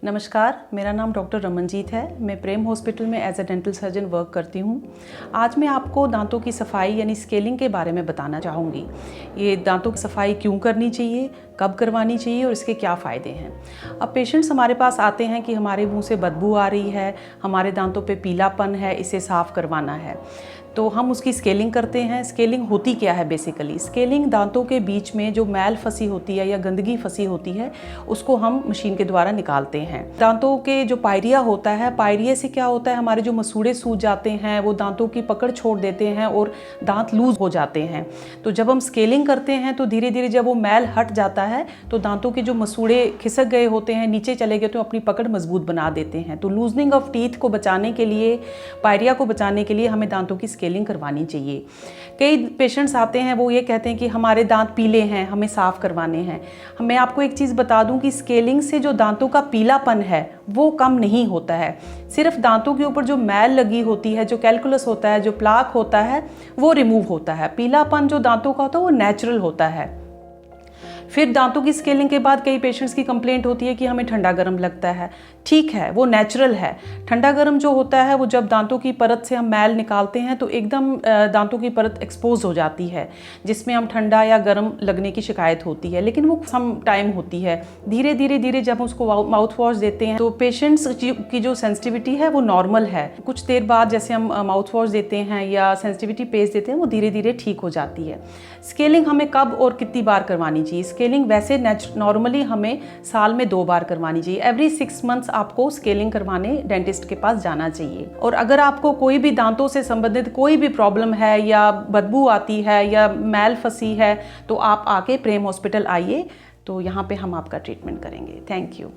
नमस्कार, मेरा नाम डॉक्टर रमनजीत है। मैं प्रेम हॉस्पिटल में as a dental surgeon work करती हूँ। आज मैं आपको दांतों की सफाई यानी स्केलिंग के बारे में बताना चाहूँगी। ये दांतों की सफाई क्यों करनी चाहिए, कब करवानी चाहिए और इसके क्या फ़ायदे हैं। अब पेशेंट्स हमारे पास आते हैं कि हमारे मुंह से बदबू आ रही है, हमारे दांतों पे पीलापन है, इसे साफ़ करवाना है, तो हम उसकी स्केलिंग करते हैं। स्केलिंग होती क्या है बेसिकली? स्केलिंग दांतों के बीच में जो मैल फंसी होती है या गंदगी फंसी होती है उसको हम मशीन के द्वारा निकालते हैं। दांतों के जो पायरिया होता है, पायरिया से क्या होता है, हमारे जो मसूड़े सूज जाते हैं वो दांतों की पकड़ छोड़ देते हैं और दांत लूज हो जाते हैं। तो जब हम स्केलिंग करते हैं तो धीरे धीरे जब वो मैल हट जाता है तो दांतों के जो मसूड़े खिसक गए होते हैं, नीचे चले गए, तो अपनी पकड़ मजबूत बना देते हैं। तो लूजनिंग ऑफ टीथ को बचाने के लिए, पायरिया को बचाने के लिए हमें दांतों की स्केलिंग करवानी चाहिए। कई पेशेंट्स आते हैं, वो ये कहते हैं कि हमारे दांत पीले हैं, हमें साफ़ करवाने हैं। मैं आपको एक चीज़ बता दूं कि स्केलिंग से जो दांतों का पीलापन है वो कम नहीं होता है। सिर्फ दांतों के ऊपर जो मैल लगी होती है, जो कैलकुलस होता है, जो प्लाक होता है, वो रिमूव होता है। पीलापन जो दांतों का होता है वो नेचुरल होता है। फिर दांतों की स्केलिंग के बाद कई पेशेंट्स की कंप्लेंट होती है कि हमें ठंडा गर्म लगता है। ठीक है, वो नेचुरल है। ठंडा गर्म जो होता है वो जब दांतों की परत से हम मैल निकालते हैं तो एकदम दांतों की परत एक्सपोज हो जाती है, जिसमें हम ठंडा या गर्म लगने की शिकायत होती है, लेकिन वो सम टाइम होती है। धीरे धीरे जब हम उसको माउथ वॉश देते हैं तो पेशेंट्स की जो सेंसिटिविटी है वो नॉर्मल है। कुछ देर बाद जैसे हम माउथ वॉश देते हैं या सेंसिटिविटी पेस्ट देते हैं वो धीरे धीरे ठीक हो जाती है। स्केलिंग हमें कब और कितनी बार करवानी चाहिए? स्केलिंग वैसे नॉर्मली हमें साल में 2 बार करवानी चाहिए। एवरी 6 मंथ्स आपको स्केलिंग करवाने डेंटिस्ट के पास जाना चाहिए। और अगर आपको कोई भी दांतों से संबंधित कोई भी प्रॉब्लम है या बदबू आती है या मैल फंसी है तो आप आके प्रेम हॉस्पिटल आइए, तो यहाँ पे हम आपका ट्रीटमेंट करेंगे। Thank you.